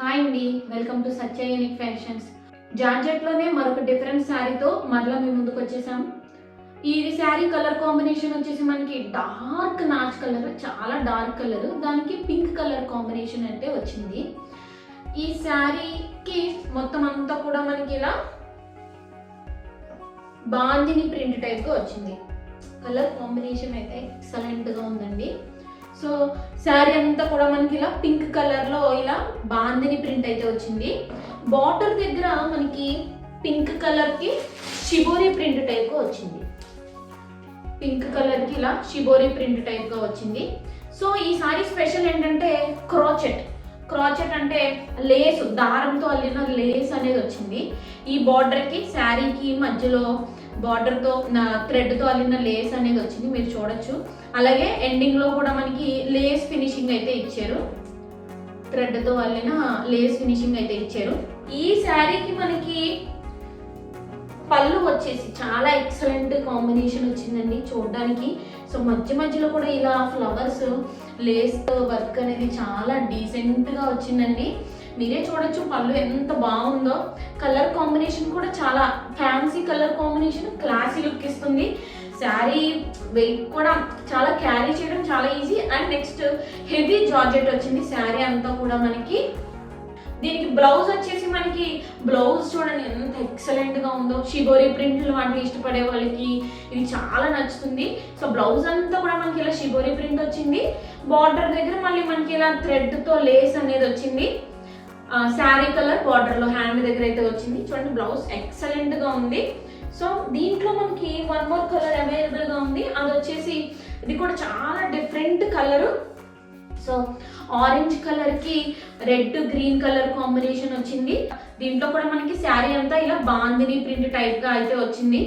Hi అండి, welcome to Satya unique fashions. జార్జెట్లోనే మరొక డిఫరెంట్ శారీతో మరలా మీ ముందుకు వచ్చేసాం. ఈ శారీ కలర్ కాంబినేషన్ వచ్చేసి మనకి డార్క్ నాచ్ కలర్, చాలా డార్క్ కలర్, దానికి పింక్ కలర్ కాంబినేషన్ అయితే వచ్చింది. ఈ శారీకి మొత్తం అంతా కూడా మనకి ఇలా బాందిని ప్రింట్ టైప్గా వచ్చింది. కలర్ కాంబినేషన్ అయితే ఎక్సలెంట్గా ఉందండి. సో శారీ అంతా కూడా మనకి ఇలా పింక్ కలర్లో ఇలా బాందిని ప్రింట్ అయితే వచ్చింది. బార్డర్ దగ్గర మనకి పింక్ కలర్కి షిబోరి ప్రింట్ టైప్గా వచ్చింది. పింక్ కలర్కి ఇలా షిబోరి ప్రింట్ టైప్గా వచ్చింది. సో ఈ శారీ స్పెషల్ ఏంటంటే క్రాచెట్ అంటే లేస్, దారంతో అల్లిన లేస్ అనేది వచ్చింది. ఈ బార్డర్కి శారీకి మధ్యలో బార్డర్తో థ్రెడ్తో అల్లిన లేస్ అనేది వచ్చింది, మీరు చూడొచ్చు. అలాగే ఎండింగ్లో కూడా మనకి లేస్ ఫినిషింగ్ అయితే ఇచ్చారు, థ్రెడ్తో అల్లిన లేస్ ఫినిషింగ్ అయితే ఇచ్చారు. ఈ శారీకి మనకి పళ్ళు వచ్చేసి చాలా ఎక్సలెంట్ కాంబినేషన్ వచ్చిందండి చూడడానికి. సో మధ్యలో కూడా ఇలా ఫ్లవర్స్ లేస్ వర్క్ అనేది చాలా డీసెంట్గా వచ్చిందండి. మీరే చూడొచ్చు పళ్ళు ఎంత బాగుందో. కలర్ కాంబినేషన్ కూడా చాలా fancy colour combination, classy look ఇస్తుంది. శారీ వెయిట్ కూడా చాలా క్యారీ చేయడం చాలా easy. And next heavy georgette వచ్చింది శారీ అంతా కూడా మనకి. దీనికి బ్లౌజ్ వచ్చేసి మనకి బ్లౌజ్ చూడండి ఎంత ఎక్సలెంట్గా ఉందో. షిబోరి ప్రింట్లు వాటిని ఇష్టపడే వాళ్ళకి ఇది చాలా నచ్చుతుంది. సో బ్లౌజ్ అంతా కూడా మనకి ఇలా షిబోరి ప్రింట్ వచ్చింది. బార్డర్ దగ్గర మళ్ళీ మనకి ఇలా థ్రెడ్తో లేస్ అనేది వచ్చింది. శారీ కలర్ బార్డర్లో హ్యాండ్ దగ్గర అయితే వచ్చింది. చూడండి బ్లౌజ్ ఎక్సలెంట్గా ఉంది. సో దీంట్లో మనకి వన్ మోర్ కలర్ అవైలబుల్గా ఉంది, అది వచ్చేసి ఇది కూడా చాలా డిఫరెంట్ కలరు. సో ఆరెంజ్ కలర్కి రెడ్ గ్రీన్ కలర్ కాంబినేషన్ వచ్చింది. దీంట్లో కూడా మనకి శారీ అంతా ఇలా బాందిని ప్రింట్ టైప్గా అయితే వచ్చింది.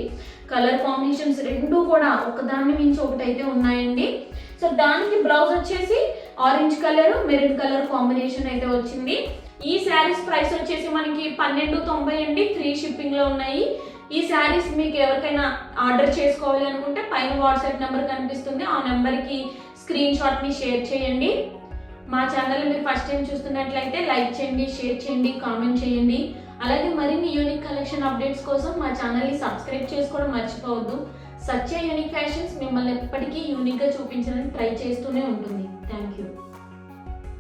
కలర్ కాంబినేషన్స్ రెండు కూడా ఒకదాన్ని మించి ఒకటి అయితే ఉన్నాయండి. సో దానికి బ్లౌజ్ వచ్చేసి orange colour maroon colour combination అయితే వచ్చింది. ఈ శారీస్ ప్రైస్ వచ్చేసి మనకి 1290 అండి, ఫ్రీ షిప్పింగ్లో ఉన్నాయి. ఈ శారీస్ మీకు ఎవరికైనా ఆర్డర్ చేసుకోవాలి అనుకుంటే పైన వాట్సాప్ నెంబర్ కనిపిస్తుంది, ఆ నెంబర్కి స్క్రీన్ షాట్ని షేర్ చేయండి. మా ఛానల్ మీరు ఫస్ట్ టైం చూస్తున్నట్లయితే లైక్ చేయండి, షేర్ చేయండి, కామెంట్ చేయండి. అలాగే మరిన్ని యూనిక్ కలెక్షన్ అప్డేట్స్ కోసం మా ఛానల్ని సబ్స్క్రైబ్ చేసుకోవడం మర్చిపోవద్దు. సత్య యూనిక్ ఫ్యాషన్స్ మిమ్మల్ని ఎప్పటికీ యూనిక్గా చూపించడానికి ట్రై చేస్తూనే ఉంటుంది. Thank you.